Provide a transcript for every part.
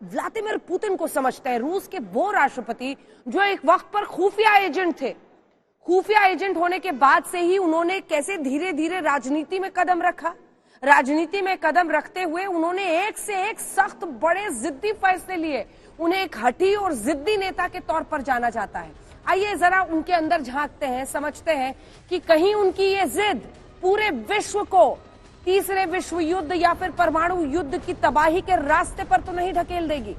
Vladimir Putin को समझते हैं, रूस के वो राष्ट्रपति जो एक वक्त पर खुफिया एजेंट थे। खुफिया एजेंट होने के बाद से ही उन्होंने कैसे धीरे धीरे राजनीति में कदम रखा। राजनीति में कदम रखते हुए उन्होंने एक से एक सख्त बड़े जिद्दी फैसले लिए। उन्हें एक हठी और जिद्दी नेता के तौर पर जाना जाता है। आइए जरा उनके अंदर झांकते हैं, समझते हैं कि कहीं उनकी ये जिद पूरे विश्व को तीसरे विश्व युद्ध या फिर परमाणु युद्ध की तबाही के रास्ते पर तो नहीं ढकेल देगी।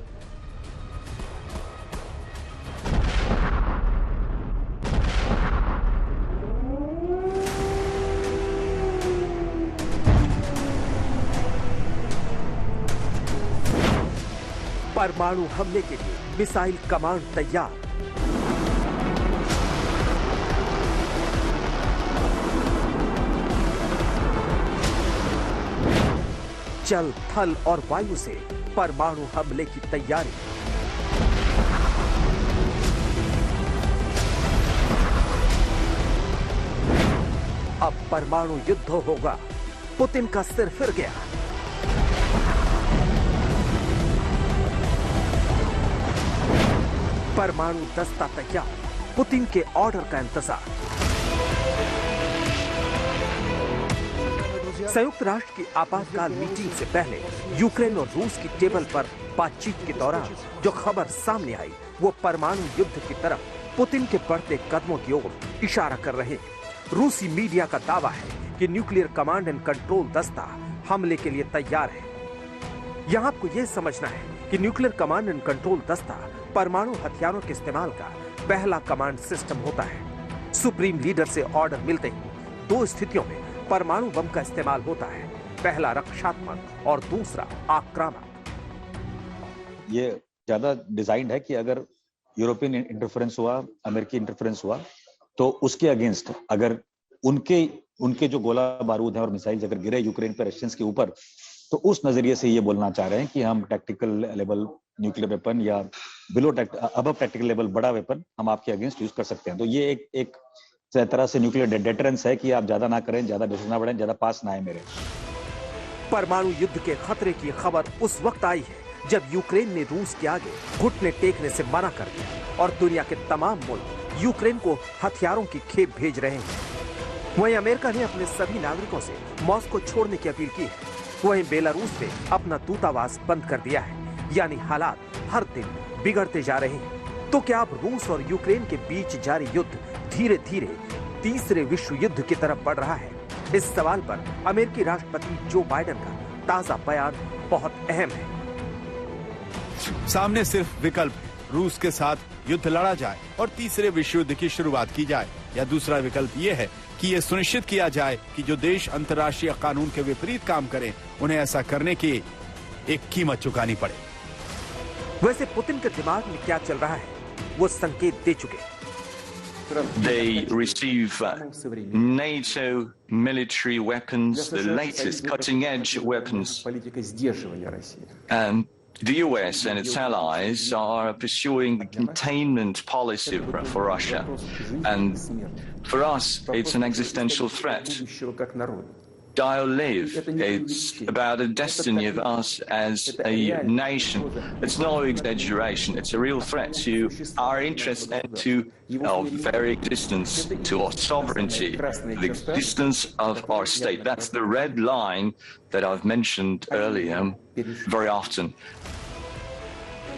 परमाणु हमले के लिए मिसाइल कमांड तैयार। जल, थल और वायु से परमाणु हमले की तैयारी। अब परमाणु युद्ध होगा। पुतिन का सिर फिर गया। परमाणु दस्ता तैयार। पुतिन के ऑर्डर का इंतजार। संयुक्त राष्ट्र की आपातकाल मीटिंग से पहले यूक्रेन और रूस की टेबल पर बातचीत के दौरान जो खबर सामने आई वो परमाणु युद्ध की तरफ पुतिन के बढ़ते कदमों की ओर इशारा कर रहे हैं। रूसी मीडिया का दावा है कि न्यूक्लियर कमांड एंड कंट्रोल दस्ता हमले के लिए तैयार है। यहां आपको यह समझना है कि न्यूक्लियर कमांड एंड कंट्रोल दस्ता परमाणु हथियारों के इस्तेमाल का पहला कमांड सिस्टम होता है। सुप्रीम लीडर से ऑर्डर मिलते ही दो स्थितियों में परमाणु बम का इस्तेमाल होता है, पहला रक्षात्मक और दूसरा आक्रामक। ये ज्यादा डिजाइंड है कि अगर यूरोपियन इंटरफेरेंस हुआ, अमेरिकी इंटरफेरेंस हुआ, तो उसके अगेंस्ट अगर उनके जो गोला बारूद है और मिसाइल अगर गिरे यूक्रेन पर रशियंस के ऊपर, तो उस नजरिए से ये बोलना चाह रहे हैं कि हम टैक्टिकल लेवल न्यूक्लियर वेपन या अबव टैक्टिकल लेवल बड़ा वेपन हम आपके अगेंस्ट यूज कर सकते हैं। तो ये एक तरह से न्यूक्लियर डेटरेंस है कि आप ज्यादा ना करें, ज्यादा डिस्टेंस ना बढ़ें, ज्यादा पास ना आए मेरे। परमाणु युद्ध के खतरे की खबर उस वक्त आई है जब यूक्रेन ने रूस के आगे घुटने टेकने से मना कर दिया और दुनिया के तमाम मुल्क यूक्रेन को हथियारों की खेप भेज रहे हैं। वहीं अमेरिका ने अपने सभी नागरिकों से मॉस्को छोड़ने की अपील की है। वहीं बेलारूस ने अपना दूतावास बंद कर दिया है। यानी हालात हर दिन बिगड़ते जा रहे हैं। तो क्या अब रूस और यूक्रेन के बीच जारी युद्ध धीरे धीरे तीसरे विश्व युद्ध की तरफ बढ़ रहा है? इस सवाल पर अमेरिकी राष्ट्रपति जो बाइडेन का ताजा बयान बहुत अहम है। सामने सिर्फ विकल्प है, रूस के साथ युद्ध लड़ा जाए और तीसरे विश्व युद्ध की शुरुआत की जाए, या दूसरा विकल्प ये है कि ये सुनिश्चित किया जाए कि जो देश अंतर्राष्ट्रीय कानून के विपरीत काम करें उन्हें ऐसा करने की एक कीमत चुकानी पड़े। वैसे पुतिन के दिमाग में क्या चल रहा है वो संकेत दे चुके। They receive NATO military weapons, the latest cutting-edge weapons. And the US and its allies are pursuing the containment policy for Russia. And for us, it's an existential threat. Die or live. It's about the destiny of us as a nation. It's no exaggeration. It's a real threat to our interests and to our very existence, to our sovereignty, the existence of our state. That's the red line that I've mentioned earlier very often.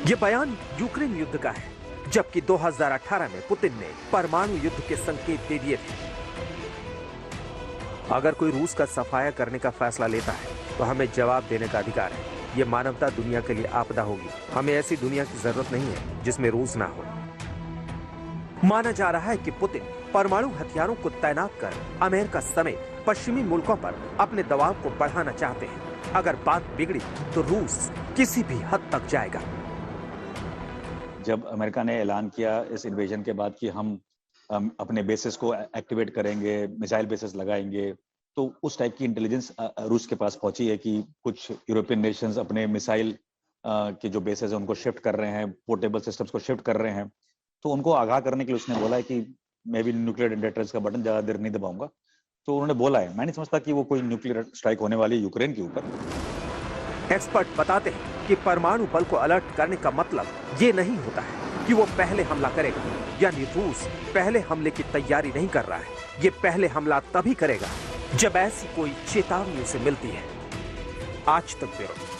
ये बयान Ukraine युद्ध का है, जबकि 2018 में Putin ने परमाणु युद्ध के संकेत दे दिए थे। अगर कोई रूस का सफाया करने का फैसला लेता है तो हमें जवाब देने का अधिकार है। ये मानवता दुनिया के लिए आपदा होगी। हमें ऐसी दुनिया की जरूरत नहीं है जिसमें रूस ना हो। माना जा रहा है कि पुतिन परमाणु हथियारों को तैनात कर अमेरिका समेत पश्चिमी मुल्कों पर अपने दबाव को बढ़ाना चाहते हैं। अगर बात बिगड़ी तो रूस किसी भी हद तक जाएगा। जब अमेरिका ने ऐलान किया इस इन्वेजन के बाद कि हम अपने बेसिस को एक्टिवेट करेंगे, मिसाइल बेसिस लगाएंगे, तो उस टाइप की इंटेलिजेंस रूस के पास पहुंची है कि कुछ यूरोपियन नेशंस अपने मिसाइल के जो बेसिस है उनको शिफ्ट कर रहे हैं, पोर्टेबल सिस्टम्स को शिफ्ट कर रहे हैं। तो उनको आगाह करने के लिए उसने बोला है कि मैं भी न्यूक्लियर डेटरेंस का बटन ज्यादा देर नहीं दबाऊंगा। तो उन्होंने बोला है, मैं नहीं समझता कि वो कोई न्यूक्लियर स्ट्राइक होने वाली है यूक्रेन के ऊपर। एक्सपर्ट बताते हैं कि परमाणु बल को अलर्ट करने का मतलब ये नहीं होता है कि वो पहले हमला करेगा, यानी रूस पहले हमले की तैयारी नहीं कर रहा है। ये पहले हमला तभी करेगा जब ऐसी कोई चेतावनी उसे मिलती है। आज तक ब्यूरो।